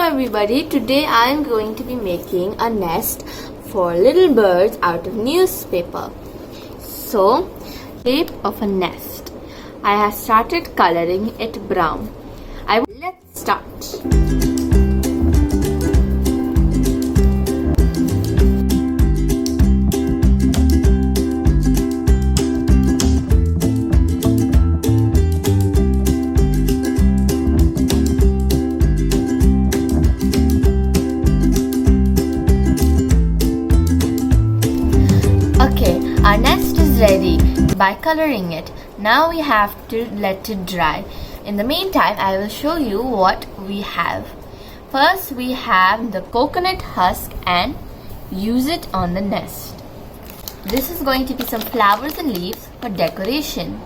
everybody, today I am going to be making a nest for little birds out of newspaper. So, shape of a nest. I have started coloring it brown. Let's start. Our nest is ready by coloring it. Now we have to let it dry. In the meantime, I will show you what we have. First, we have the coconut husk and use it on the nest. This is going to be some flowers and leaves for decoration.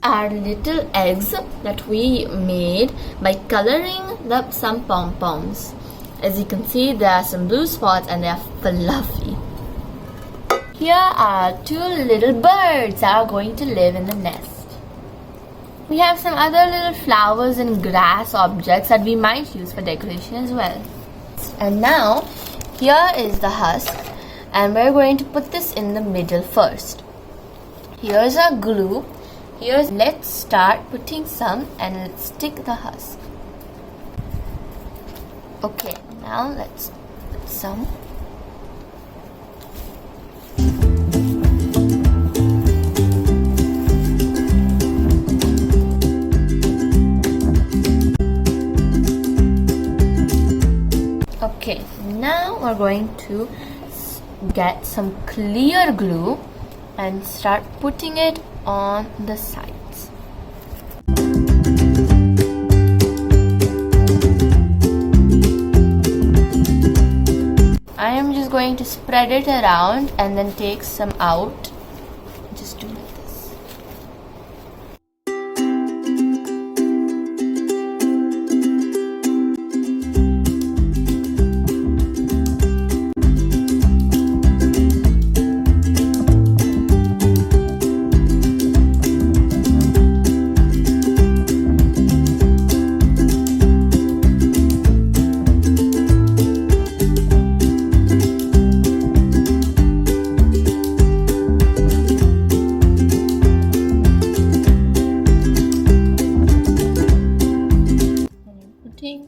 Our little eggs that we made by coloring some pom-poms. As you can see, there are some blue spots and they are fluffy. Here are two little birds that are going to live in the nest. We have some other little flowers and grass objects that we might use for decoration as well. And now, here is the husk, and we're going to put this in the middle first. Here's our glue. Let's start putting some and let's stick the husk. Okay, now let's put some. Okay, now we're going to get some clear glue and start putting it on the sides. I am just going to spread it around and then take some out. Just do like this.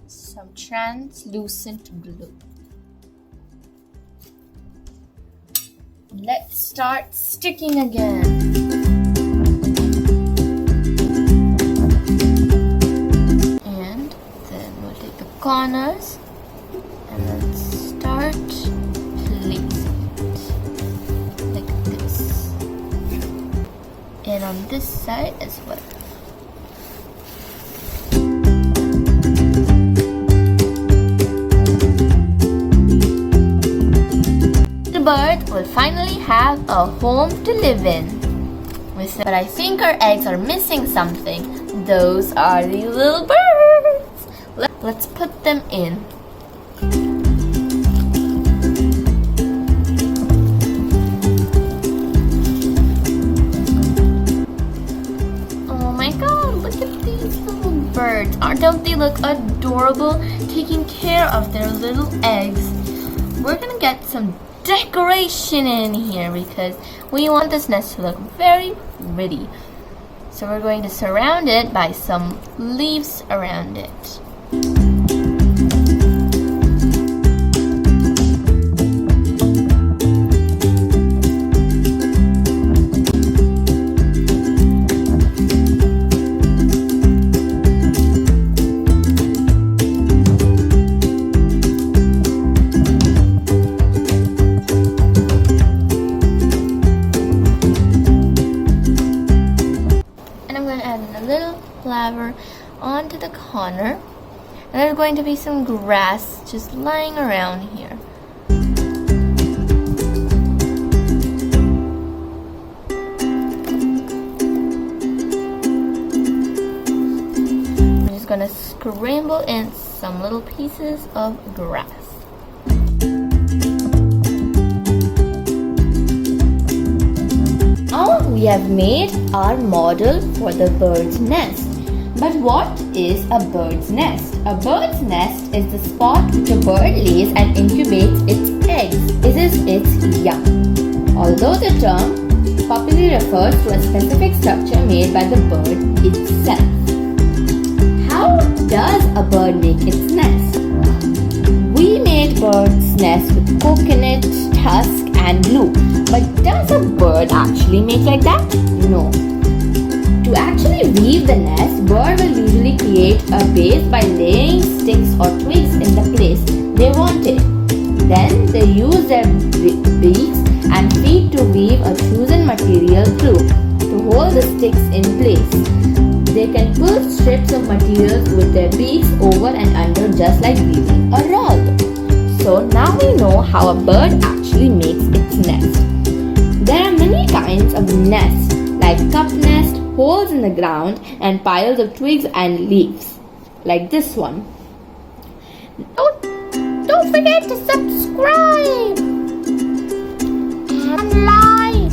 Some translucent glue. Let's start sticking again. And then we'll take the corners and then start placing it like this. And on this side as well. Bird will finally have a home to live in. But I think our eggs are missing something. Those are the little birds. Let's put them in. Oh my god, look at these little birds. Don't they look adorable? Taking care of their little eggs. We're gonna get some decoration in here because we want this nest to look very pretty. So we're going to surround it by some leaves around it. Flower onto the corner, and there's going to be some grass just lying around here. I'm just gonna scramble in some little pieces of grass. We have made our model for the bird's nest. But what is a bird's nest? A bird's nest is the spot which a bird lays and incubates its eggs. This is its young. Although the term popularly refers to a specific structure made by the bird itself. How does a bird make its nest? We made bird's nest with coconut, husk and glue. But does a bird actually make like that? No. To actually weave the nest, bird will usually create a base by laying sticks or twigs in the place they want it. Then they use their beaks and feet to weave a chosen material through to hold the sticks in place. They can pull strips of materials with their beaks over and under just like weaving a rug. So now we know how a bird actually makes its nest. There are many kinds of nests like cup nest, holes in the ground and piles of twigs and leaves like this one. Don't forget to subscribe and like.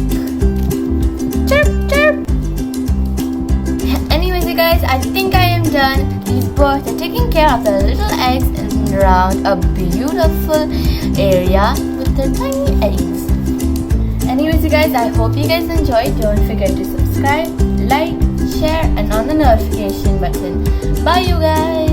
Chirp chirp. Anyways you guys, I think I am done. These birds are taking care of their little eggs and around a beautiful area with their tiny eggs. Anyways you guys, I hope you guys enjoyed. Don't forget to subscribe, like, share and on the notification button. Bye you guys.